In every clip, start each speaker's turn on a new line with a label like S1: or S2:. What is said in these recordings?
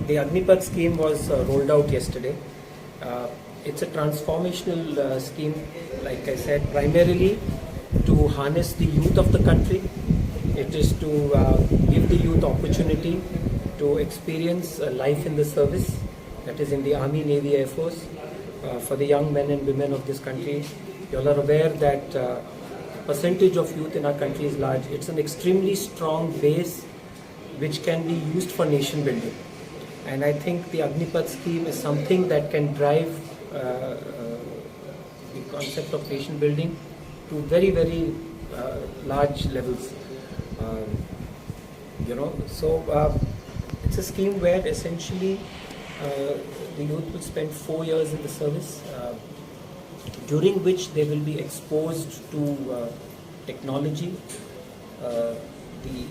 S1: the Agnipath scheme was rolled out yesterday. It's a transformational scheme, like I said, primarily to harness the youth of the country. It is to give the youth opportunity to experience life in the service, that is in the Army, Navy, Air Force. For the young men and women of this country, you all are aware that percentage of youth in our country is large. It's an extremely strong base which can be used for nation building. And I think the Agnipath scheme is something that can drive the concept of nation building to very, very large levels. It's a scheme where essentially the youth will spend 4 years in the service, during which they will be exposed to technology, the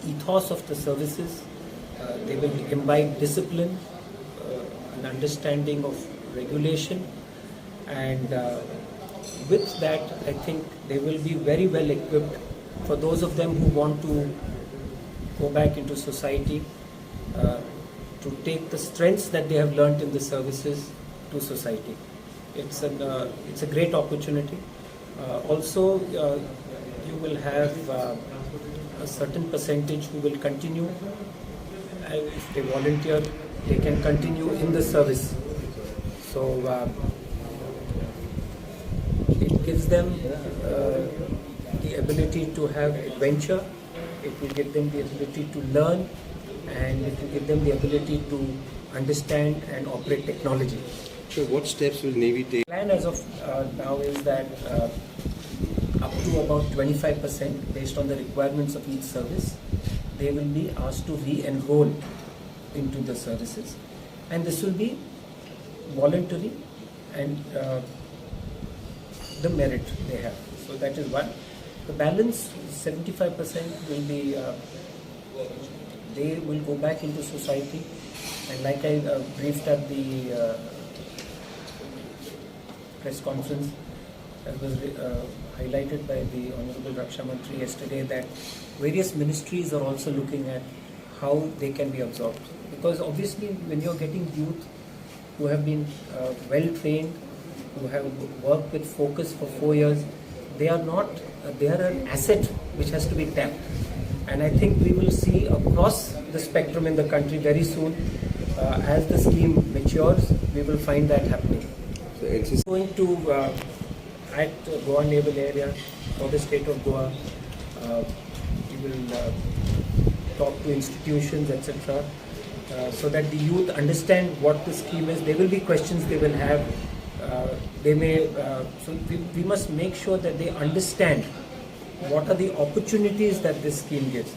S1: ethos of the services. They will imbibe discipline, an understanding of regulation, and with that I think they will be very well equipped for those of them who want to go back into society, to take the strengths that they have learnt in the services to society. It's a great opportunity. Also, you will have a certain percentage who will continue. If they volunteer, they can continue in the service. So it gives them the ability to have adventure. It will give them the ability to learn, and it will give them the ability to understand and operate technology.
S2: So what steps will Navy take?
S1: The plan as of now is that up to about 25%, based on the requirements of each service, they will be asked to re-enroll into the services, and this will be voluntary and the merit they have. So that is one. The balance 75% will be they will go back into society, and like I briefed at the press conference, as was highlighted by the Honorable Raksha Mantri yesterday, that various ministries are also looking at how they can be absorbed. Because obviously when you're getting youth who have been well trained, who have worked with focus for 4 years, they are an asset which has to be tapped. And I think we will see across the spectrum in the country very soon, as the scheme matures, we will find that happening.
S2: So it's
S1: going to at Goa Naval Area for the state of Goa. We will talk to institutions, etc., so that the youth understand what the scheme is. There will be questions they will have. So we must make sure that they understand what are the opportunities that this scheme gives.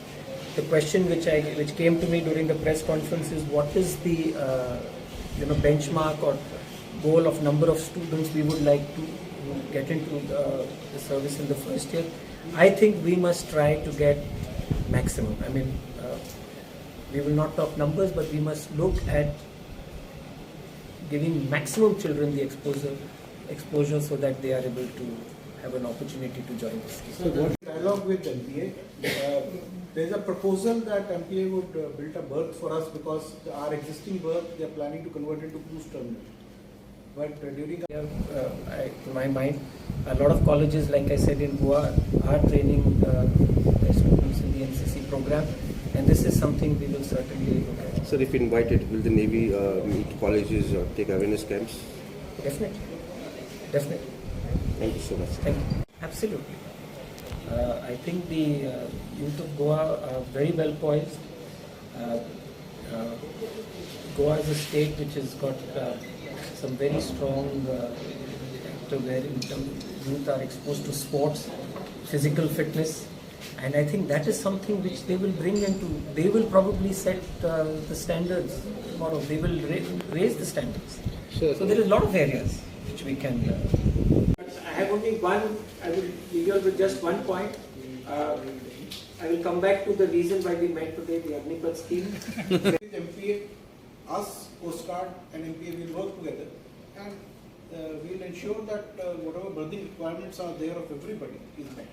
S1: The question which came to me during the press conference is, what is the benchmark or goal of number of students we would like to get into the service in the first year. I think we must try to get maximum. I mean, we will not talk numbers, but we must look at giving maximum children the exposure so that they are able to have an opportunity to join the scheme.
S3: So what dialogue with MPA? There is a proposal that MPA would build a berth for us, because our existing berth they are planning to convert into cruise terminal. But during
S1: to my mind, a lot of colleges, like I said, in Goa are training students in the NCC program, and this is something we will certainly look at.
S2: Sir, if invited, will the Navy meet colleges or take awareness camps?
S1: Definitely.
S2: Thank you so much.
S1: Thank you. Absolutely. I think the youth of Goa are very well poised. Goa is a state which has got some very strong factor where youth are exposed to sports, physical fitness, and I think that is something which they will bring into. They will probably set the standards tomorrow. They will raise the standards.
S2: Sure.
S1: So there is a lot of areas which we can. I have only one. I will leave you with just one point. I will come back to the reason why we met today, the Agnipath scheme.
S3: MPA, us, Coast Guard and MPA will work together, and we will ensure that whatever berthing requirements are there of everybody is met.